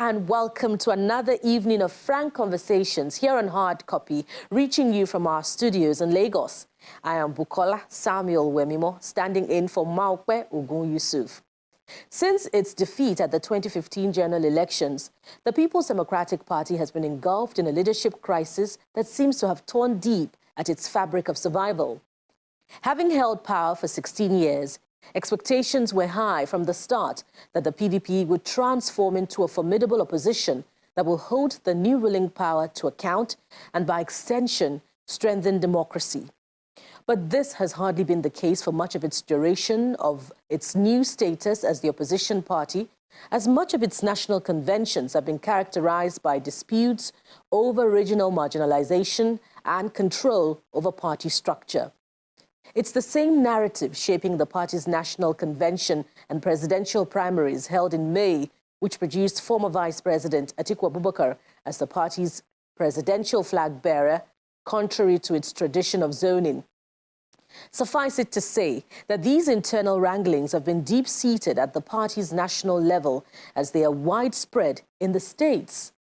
and welcome to another evening of frank conversations here on Hard Copy, reaching you from our studios in Lagos. I am Bukola Samuel Wemimo, standing in for Maokwe Ogun Yusuf. Since its defeat at the 2015 general elections, the People's Democratic Party has been engulfed in a leadership crisis that seems to have torn deep at its fabric of survival. Having held power for 16 years, expectations were high from the start that the PDP would transform into a formidable opposition that will hold the new ruling power to account and, by extension, strengthen democracy. But this has hardly been the case for much of its duration of its new status as the opposition party, as much of its national conventions have been characterized by disputes over regional marginalization and control over party structure. It's the same narrative shaping the party's national convention and presidential primaries held in May, which produced former Vice President Atiku Abubakar as the party's presidential flag bearer, contrary to its tradition of zoning. Suffice it to say that these internal wranglings have been deep-seated at the party's national level as they are widespread in the states.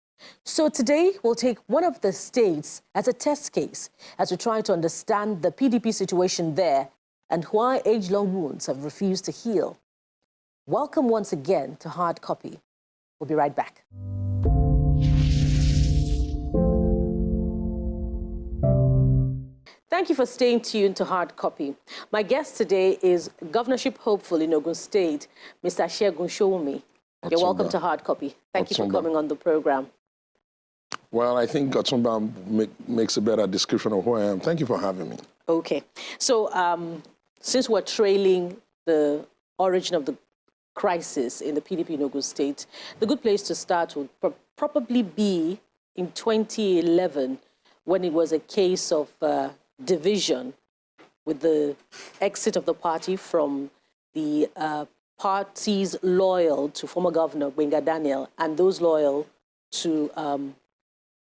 So today, we'll take one of the states as a test case as we try to understand the PDP situation there and why age-long wounds have refused to heal. Welcome once again to Hard Copy. We'll be right back. Thank you for staying tuned to Hard Copy. My guest today is governorship hopeful in Ogun State, Mr. Segun Sowunmi. You're welcome to Hard Copy. Thank you for coming on the program. Well, I think Gatsumba makes a better description of who I am. Thank you for having me. Okay. So since we're trailing the origin of the crisis in the PDP in Ogun State, the good place to start would probably be in 2011, when it was a case of division with the exit of the party from the parties loyal to former Governor Gbenga Daniel and those loyal to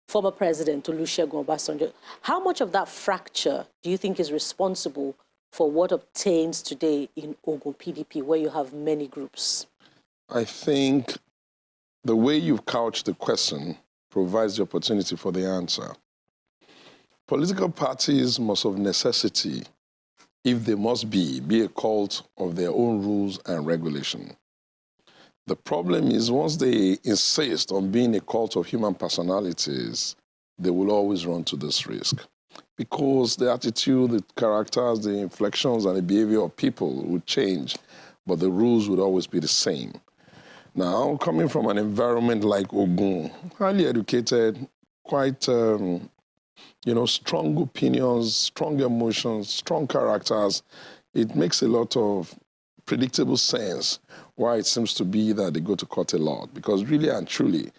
former President Olusegun Obasanjo. How much of that fracture do you think is responsible for what obtains today in Ogun PDP, where you have many groups? I think the way you've couched the question provides the opportunity for the answer. Political parties must of necessity, if they must be a cult of their own rules and regulation. The problem is once they insist on being a cult of human personalities, they will always run to this risk. Because the attitude, the characters, the inflections, and the behavior of people would change, but the rules would always be the same. Now, coming from an environment like Ogun, highly educated, quite strong opinions, strong emotions, strong characters, it makes a lot of predictable sense why it seems to be that they go to court a lot. Because really and truly,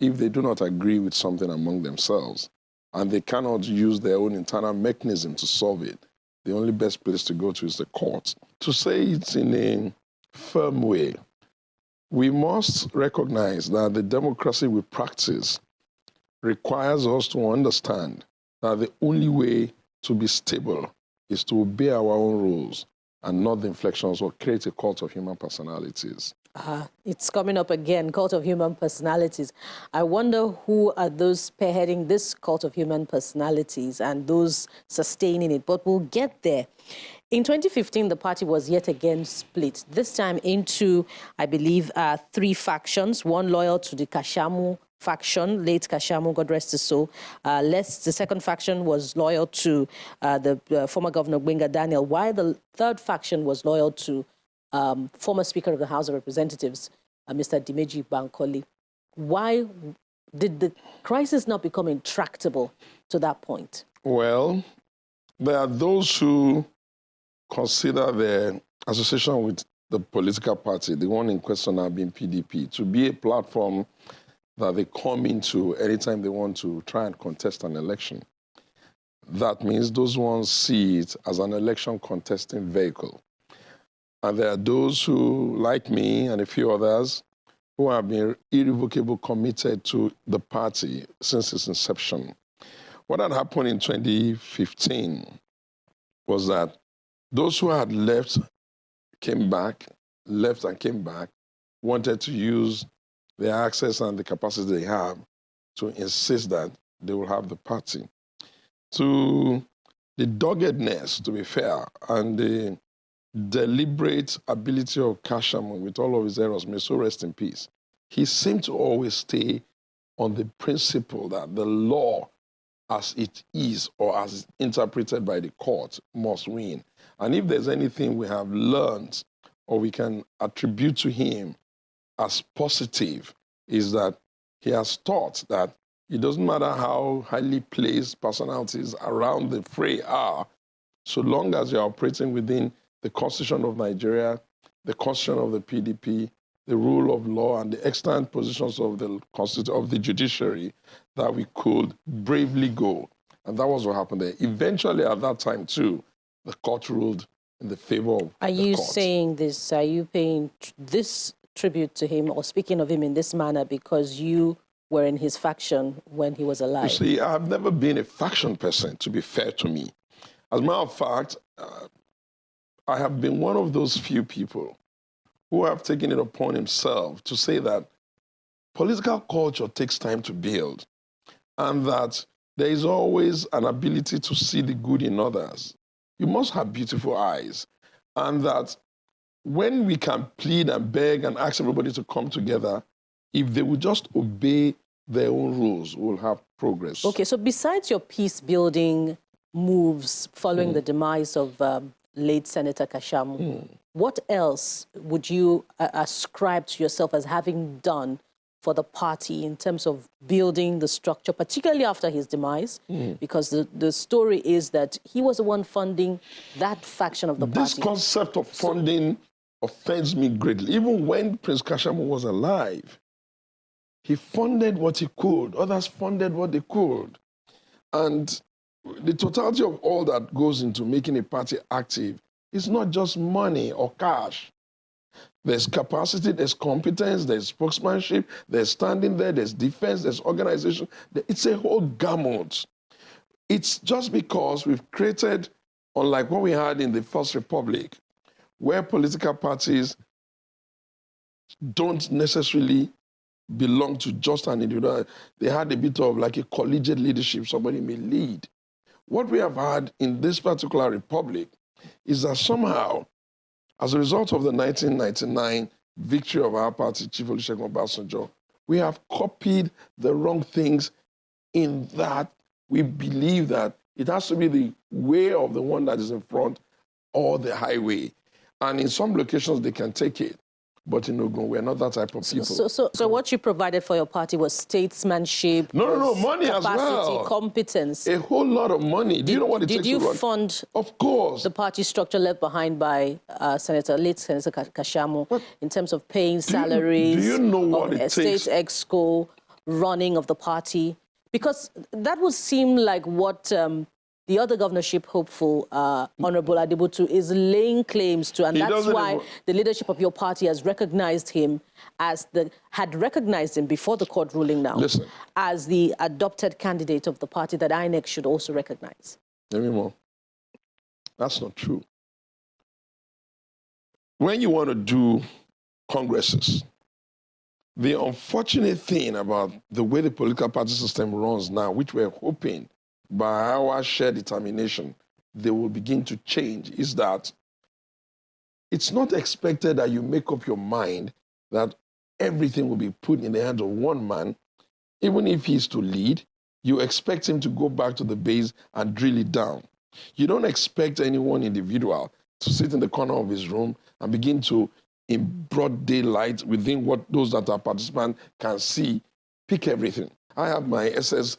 if they do not agree with something among themselves and they cannot use their own internal mechanism to solve it, the only best place to go to is the court. To say it in a firm way, we must recognize that the democracy we practice requires us to understand that the only way to be stable is to obey our own rules and not the inflections or create a cult of human personalities. It's coming up again, cult of human personalities. I wonder who are those spearheading this cult of human personalities and those sustaining it, but we'll get there. In 2015, the party was yet again split, this time into, I believe, 3 factions, one loyal to the Kashamu faction, late Kashamu, God rest his soul. The second faction was loyal to the former Governor Gbenga Daniel, while the third faction was loyal to former Speaker of the House of Representatives, Mr. Dimeji Bankole. Why did the crisis not become intractable to that point? Well, there are those who consider their association with the political party, the one in question now being PDP, to be a platform that they come into anytime they want to try and contest an election. That means those ones see it as an election contesting vehicle. And there are those who, like me and a few others, who have been irrevocably committed to the party since its inception. What had happened in 2015 was that those who had left and came back, wanted to use the access and the capacity they have to insist that they will have the party. To the doggedness, to be fair, and the deliberate ability of Kashamu, with all of his errors, may so rest in peace, he seemed to always stay on the principle that the law as it is or as interpreted by the court must win. And if there's anything we have learned or we can attribute to him as positive, is that he has taught that it doesn't matter how highly placed personalities around the fray are, so long as you're operating within the Constitution of Nigeria, the Constitution of the PDP, the rule of law, and the extant positions of the judiciary, that we could bravely go. And that was what happened there. Eventually, at that time, too, the court ruled in the favor of the court. Are you saying this, are you paying this tribute to him or speaking of him in this manner because you were in his faction when he was alive? You see, I've never been a faction person, to be fair to me. As a matter of fact, I have been one of those few people who have taken it upon himself to say that political culture takes time to build, and that there is always an ability to see the good in others. You must have beautiful eyes, and that when we can plead and beg and ask everybody to come together, if they would just obey their own rules, we'll have progress. Okay, so besides your peace-building moves following the demise of late Senator Kashamu, what else would you ascribe to yourself as having done for the party in terms of building the structure, particularly after his demise? Because the story is that he was the one funding that faction of the party. This concept of funding offends me greatly. Even when Prince Kashamu was alive, he funded what he could. Others funded what they could. And the totality of all that goes into making a party active is not just money or cash. There's capacity, there's competence, there's spokesmanship, there's standing there, there's defense, there's organization. It's a whole gamut. It's just because we've created, unlike what we had in the First Republic, where political parties don't necessarily belong to just an individual. They had a bit of like a collegiate leadership, somebody may lead. What we have had in this particular republic is that somehow, as a result of the 1999 victory of our party, Chief Olusegun Obasanjo, we have copied the wrong things in that we believe that it has to be the way of the one that is in front or the highway. And in some locations, they can take it. But in Ogun, we're not that type of people. So what you provided for your party was statesmanship, no, money as well. Capacity, competence. A whole lot of money. Do you know what it takes to run? Did you fund of course. the party structure left behind by late Senator Kashamu in terms of paying salaries, do you know what it takes? State exco, running of the party? Because that would seem like what the other governorship hopeful, Honorable Adebutu, is laying claims to, and that's why the leadership of your party has recognized him had recognized him before the court ruling now as the adopted candidate of the party that INEC should also recognize. Anymore. That's not true. When you want to do congresses, the unfortunate thing about the way the political party system runs now, which we're hoping by our shared determination, they will begin to change, is that it's not expected that you make up your mind that everything will be put in the hands of one man. Even if he's to lead, you expect him to go back to the base and drill it down. You don't expect any one individual to sit in the corner of his room and begin to, in broad daylight, within what those that are participants can see, pick everything. I have my SS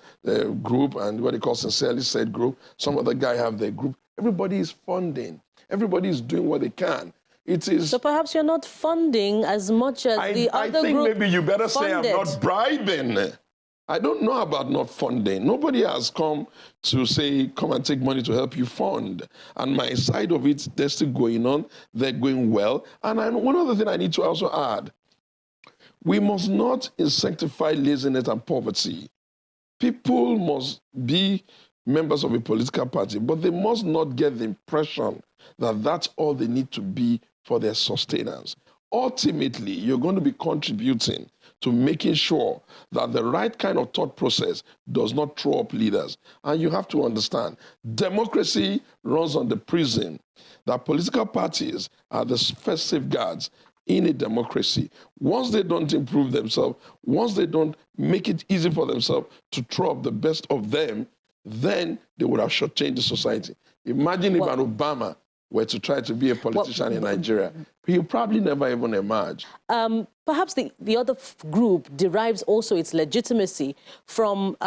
group and what they call sincerely said group. Some other guy have their group. Everybody is funding. Everybody is doing what they can. It is. So perhaps you're not funding as much as the other group. I think maybe you better say I'm not bribing. I don't know about not funding. Nobody has come to say, come and take money to help you fund. And my side of it, they're still going on. They're going well. And one other thing I need to also add, we must not incentivize laziness and poverty. People must be members of a political party, but they must not get the impression that that's all they need to be for their sustenance. ultimately you're going to be contributing to making sure that the right kind of thought process does not throw up leaders. And you have to understand, democracy runs on the prism that political parties are the first safeguards in a democracy. Once they don't improve themselves, once they don't make it easy for themselves to throw up the best of them, then they would have shortchanged the society. Imagine if an Obama were to try to be a politician in Nigeria, he'll probably never even emerge. Perhaps the other group derives also its legitimacy from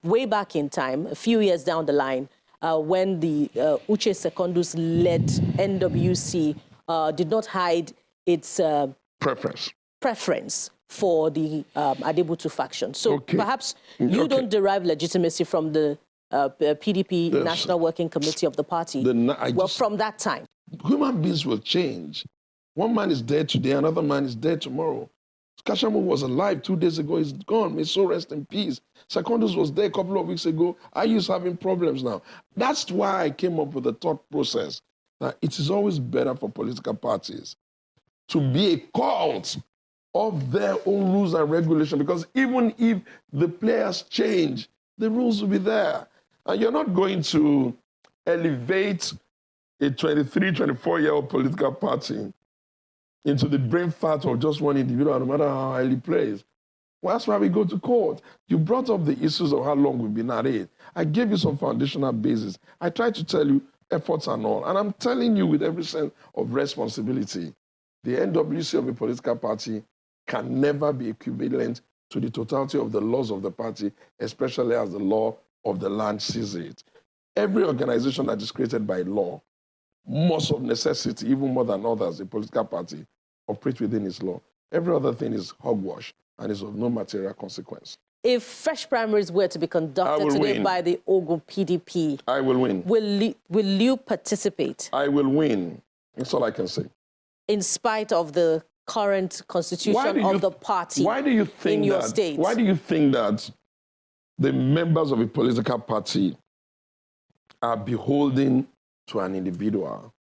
way back in time, a few years down the line, when the Uche Secondus-led NWC did not hide its preference for the Adebutu faction. So perhaps you don't derive legitimacy from the PDP National Working Committee of the party. From that time. Human beings will change. One man is dead today, another man is dead tomorrow. Kashamu was alive 2 days ago, he's gone, may so rest in peace. Secondus was there a couple of weeks ago, IU's having problems now. That's why I came up with the thought process that it is always better for political parties to be a cult of their own rules and regulations, because even if the players change, the rules will be there. And you're not going to elevate a 23, 24-year-old political party into the brain fat of just one individual, no matter how highly plays. Well, that's why we go to court. You brought up the issues of how long we've been at it. I gave you some foundational basis. I tried to tell you efforts and all. And I'm telling you with every sense of responsibility, the NWC of a political party can never be equivalent to the totality of the laws of the party, especially as the law of the land sees it. Every organization that is created by law must of necessity, even more than others, a political party, operate within its law. Every other thing is hogwash and is of no material consequence. If fresh primaries were to be conducted today by the Ogun PDP, I will win. Will you participate? I will win. That's all I can say. In spite of the current constitution of the party in your state? Why do you think that the members of a political party are beholden to an individual?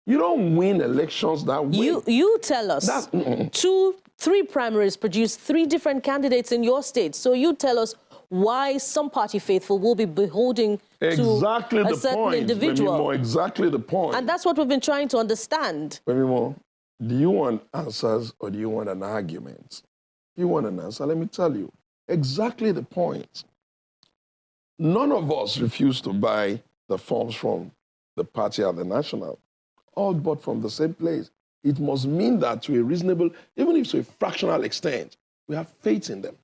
You don't win elections that way. You tell us. 2, 3 primaries produce 3 different candidates in your state. So you tell us why some party faithful will be beholden to a certain individual. Exactly the point. And that's what we've been trying to understand. Do you want answers or do you want an argument? You want an answer? Let me tell you. Exactly the point. None of us refuse to buy the forms from the party at the national, all bought from the same place. It must mean that to a reasonable, even if to a fractional extent, we have faith in them.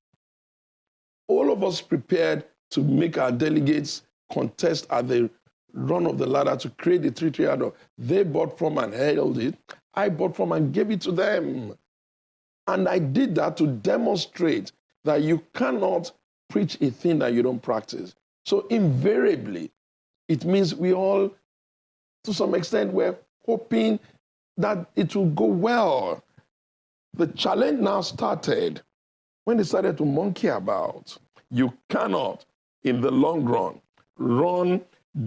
All of us prepared to make our delegates contest at the run of the ladder to create the 3-3 They bought from and held it. I bought from and gave it to them. And I did that to demonstrate that you cannot preach a thing that you don't practice. So invariably, it means we all, to some extent, we're hoping that it will go well. The challenge now started when they started to monkey about. You cannot, in the long run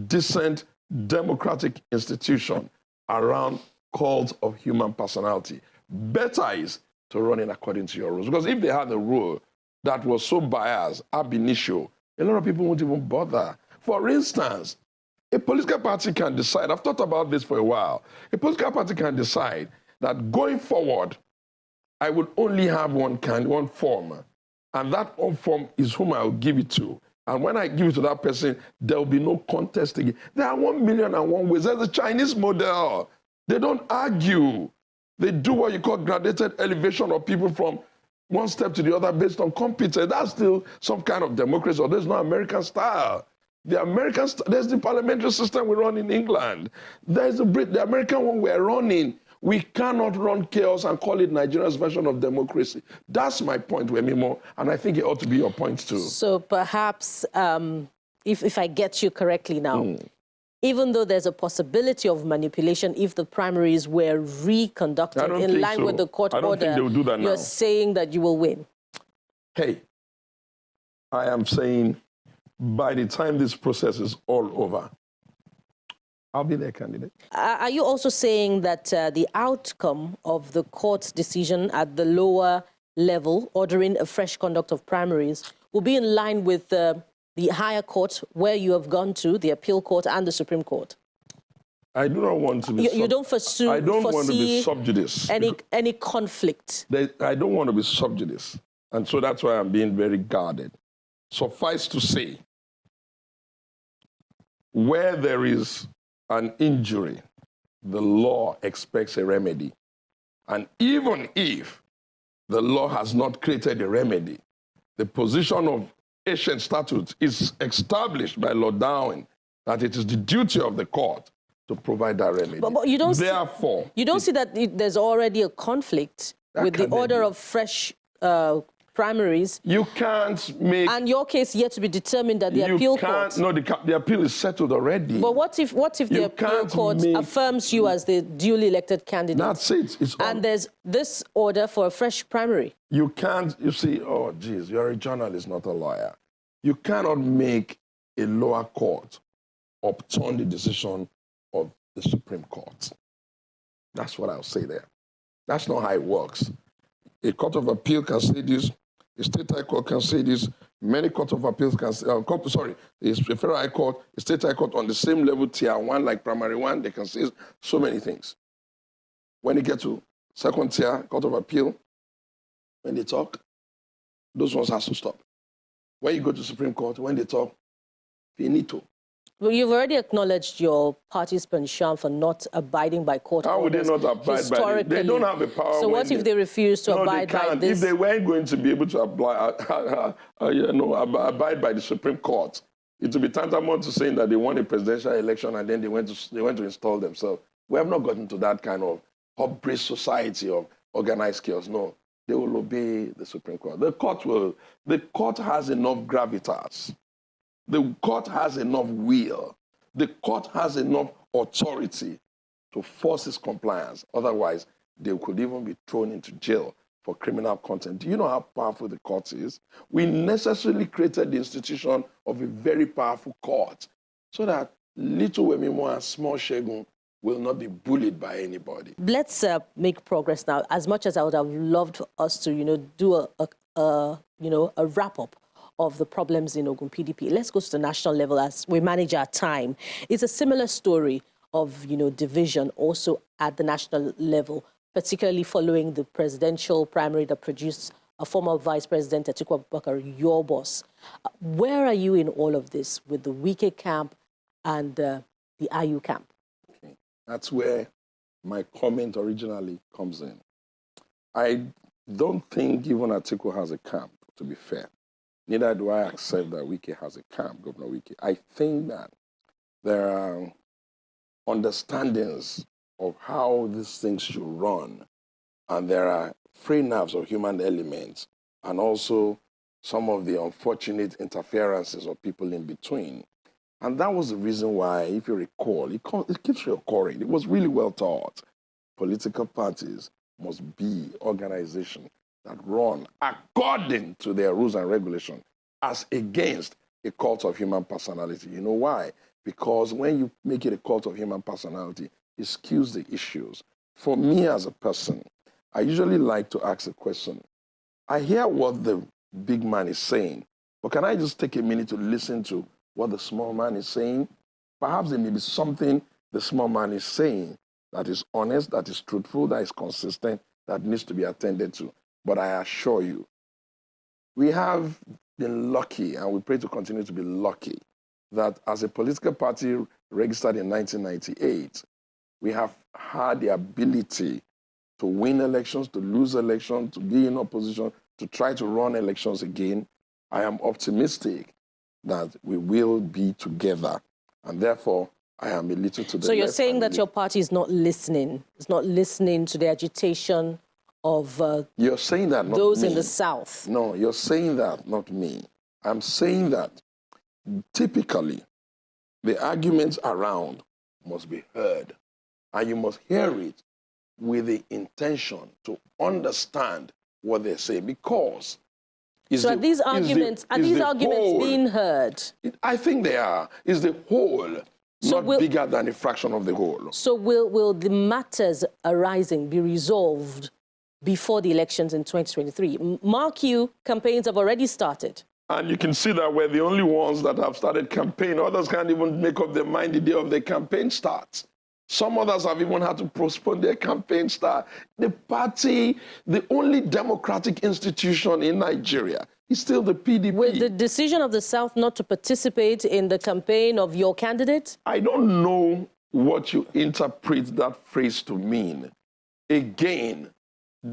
decent democratic institution around calls of human personality. Better is to run it according to your rules. Because if they had a rule that was so biased, ab initio, a lot of people won't even bother. For instance, a political party can decide, I've thought about this for a while, a political party can decide that going forward, I would only have one form, and that form is whom I will give it to. And when I give it to that person, there will be no contest again. There are 1,000,001 ways. There's a Chinese model. They don't argue. They do what you call graduated elevation of people from one step to the other based on competence. That's still some kind of democracy, or there's no American style. There's the parliamentary system we run in England. There's the American one we're running. We cannot run chaos and call it Nigeria's version of democracy. That's my point, Wemimo, and I think it ought to be your point too. So perhaps, if I get you correctly now, even though there's a possibility of manipulation if the primaries were reconducted in line with the court order, you're saying that you will win? Hey, I am saying by the time this process is all over, I'll be their candidate. Are you also saying that the outcome of the court's decision at the lower level, ordering a fresh conduct of primaries, will be in line with the higher court where you have gone to, the appeal court and the Supreme Court? I do not want to be... You don't foresee... I don't want to be sub judice. Any conflict? I don't want to be sub judice. And so that's why I'm being very guarded. Suffice to say, where there is an injury, the law expects a remedy. And even if the law has not created a remedy, the position of ancient statutes is established by Lord Darwin that it is the duty of the court to provide that remedy. But you don't Therefore, you don't see that there's already a conflict with the order of fresh primaries. You can't make... And your case yet to be determined at the appeal court. No, the appeal is settled already. But what if the appeal court affirms you as the duly elected candidate? That's it. And there's this order for a fresh primary. You can't, you see, oh, geez, you're a journalist, not a lawyer. You cannot make a lower court upturn the decision of the Supreme Court. That's what I'll say there. That's not how it works. A court of appeal can say this. A state high court can say this. Many courts of appeals can say, a federal high court, a state high court on the same level, tier 1, like primary 1, they can say so many things. When you get to second tier, court of appeal, when they talk, those ones have to stop. When you go to Supreme Court, when they talk, finito. Well, you've already acknowledged your party's penchant for not abiding by court orders. How would they not abide by it? They don't have the power. So what if they refuse to abide by this? If they weren't going to be able to abide by the Supreme Court, it would be tantamount to saying that they won a presidential election and then they went to install themselves. We have not gotten to that kind of hub-based society of organized chaos. No, they will obey the Supreme Court. The court has enough gravitas. The court has enough will. The court has enough authority to force its compliance. Otherwise, they could even be thrown into jail for criminal contempt. Do you know how powerful the court is? We necessarily created the institution of a very powerful court so that little Wemimo and small Segun will not be bullied by anybody. Let's make progress now. As much as I would have loved us to, do a wrap-up of the problems in Ogun PDP. Let's go to the national level as we manage our time. It's a similar story of, division also at the national level, particularly following the presidential primary that produced a former Vice President, Atiku Abubakar, your boss. Where are you in all of this with the Wike camp and the IU camp? Okay. That's where my comment originally comes in. I don't think even Atiku has a camp, to be fair. Neither do I accept that Wike has a camp, Governor Wike. I think that there are understandings of how these things should run, and there are free nerves of human elements, and also some of the unfortunate interferences of people in between. And that was the reason why, if you recall, it keeps recurring. It was really well taught. Political parties must be organizations that run according to their rules and regulations as against a cult of human personality. You know why? Because when you make it a cult of human personality, it skews the issues. For me as a person, I usually like to ask a question. I hear what the big man is saying, but can I just take a minute to listen to what the small man is saying? Perhaps there may be something the small man is saying that is honest, that is truthful, that is consistent, that needs to be attended to. But I assure you, we have been lucky, and we pray to continue to be lucky, that as a political party registered in 1998, we have had the ability to win elections, to lose elections, to be in opposition, to try to run elections again. I am optimistic that we will be together, and therefore I am a little to the So you're saying that your party is not listening? It's not listening to the agitation of you're saying that, not those me. in the South? No, you're saying that, not me. I'm saying that typically the arguments around must be heard, and you must hear it with the intention to understand what they're saying, because are these arguments being heard? I think they are. Is the whole not bigger than a fraction of the whole. So will the matters arising be resolved before the elections in 2023? Mark you, campaigns have already started. And you can see that we're the only ones that have started campaign. Others can't even make up their mind the day of the campaign starts. Some others have even had to postpone their campaign start. The party, the only democratic institution in Nigeria, is still the PDP. With the decision of the South not to participate in the campaign of your candidate? I don't know what you interpret that phrase to mean. Again,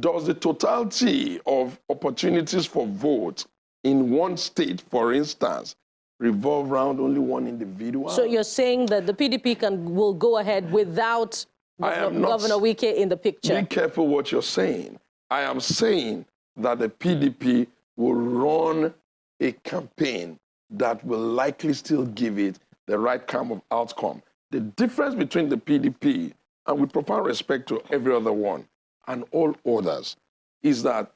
does the totality of opportunities for vote in one state, for instance, revolve around only one individual? So you're saying that the PDP will go ahead without Governor Wike in the picture? Be careful what you're saying. I am saying that the PDP will run a campaign that will likely still give it the right kind of outcome. The difference between the PDP, and with profound respect to every other one, and all others, is that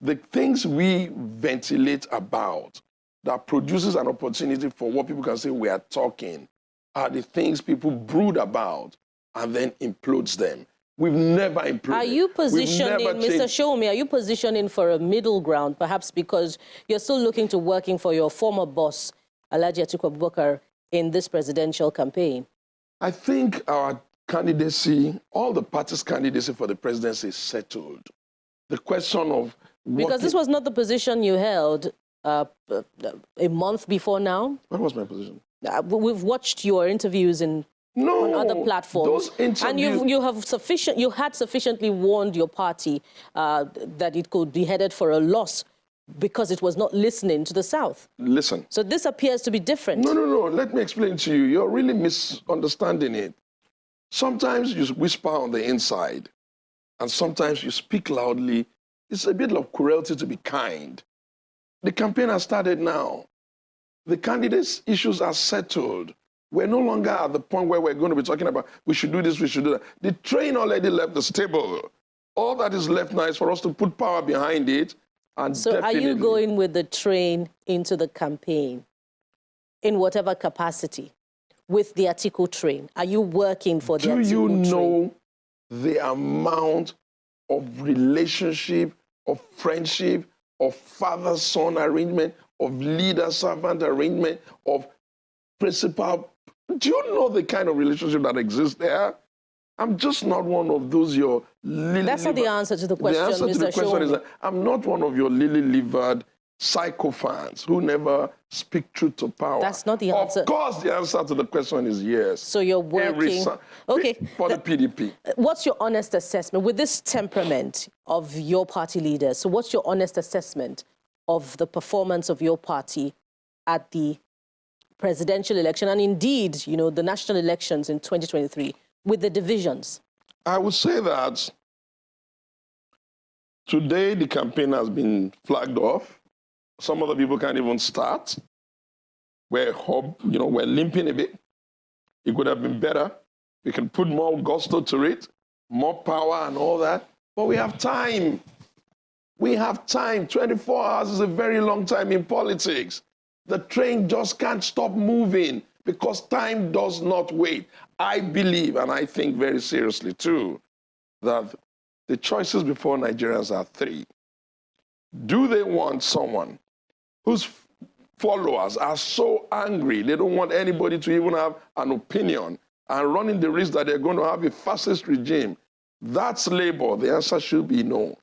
the things we ventilate about that produces an opportunity for what people can say we are talking are the things people brood about and then implodes them. We've never imploded. Are you positioning, Mr. Sowunmi, are you positioning for a middle ground, perhaps because you're still looking to working for your former boss, Alhaji Atiku Abubakar, in this presidential campaign? I think our candidacy, all the parties' candidacy for the presidency is settled. The question of because this was not the position you held a month before now. What was my position? We've watched your interviews on other platforms, and you had sufficiently warned your party that it could be headed for a loss because it was not listening to the South. Listen. So this appears to be different. No. Let me explain to you. You're really misunderstanding it. Sometimes you whisper on the inside, and sometimes you speak loudly. It's a bit of cruelty to be kind. The campaign has started now. The candidates' issues are settled. We're no longer at the point where we're going to be talking about we should do this, we should do that. The train already left the stable. All that is left now is for us to put power behind it. And so are you going with the train into the campaign in whatever capacity with the Atiku train? Are you working for the Atiku train? Do you know the amount of relationship, of friendship, of father-son arrangement, of leader-servant arrangement, of principal? Do you know the kind of relationship that exists there? I'm just not one of those your lily-livered... That's not the answer to the question, Mr. The answer to the question is that I'm not one of your lily-livered sycophants who never speak truth to power. That's not the answer. Of course, the answer to the question is yes. So you're working... For the PDP. What's your honest assessment with this temperament of your party leaders? So what's your honest assessment of the performance of your party at the presidential election and indeed, the national elections in 2023 with the divisions? I would say that today the campaign has been flagged off. Some other people can't even start. We're limping a bit. It could have been better. We can put more gusto to it, more power and all that. But we have time. We have time. 24 hours is a very long time in politics. The train just can't stop moving because time does not wait. I believe, and I think very seriously too, that the choices before Nigerians are three. Do they want someone whose followers are so angry they don't want anybody to even have an opinion and running the risk that they're going to have a fascist regime? That's Labour. The answer should be no.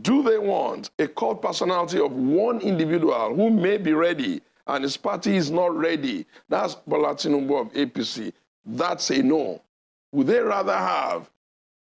Do they want a cult personality of one individual who may be ready and his party is not ready? That's Bola Tinubu of APC. That's a no. Would they rather have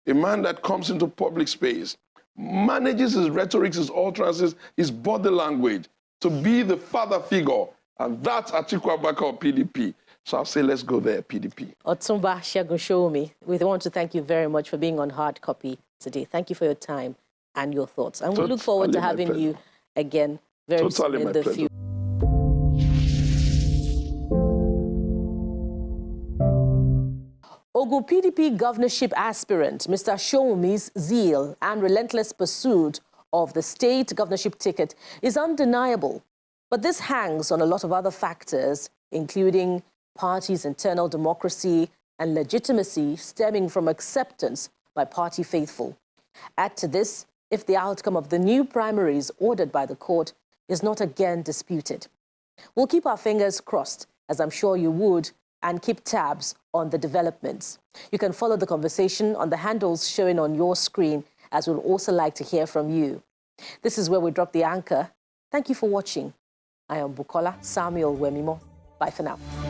a man that comes into public space, manages his rhetoric, his utterances, his body language to be the father figure? And that's Atiku Abubakar of PDP. So I'll say, let's go there, PDP. Otumba Segun Sowunmi, we want to thank you very much for being on Hard Copy today. Thank you for your time and your thoughts. And we look forward to having you again very soon in the future. Ogun PDP governorship aspirant Mr. Sowunmi's zeal and relentless pursuit of the state governorship ticket is undeniable. But this hangs on a lot of other factors, including party's internal democracy and legitimacy stemming from acceptance by party faithful. Add to this, if the outcome of the new primaries ordered by the court is not again disputed. We'll keep our fingers crossed, as I'm sure you would, and keep tabs on the developments. You can follow the conversation on the handles showing on your screen, as we'd also like to hear from you. This is where we drop the anchor. Thank you for watching. I am Bukola Samuel Wemimo. Bye for now.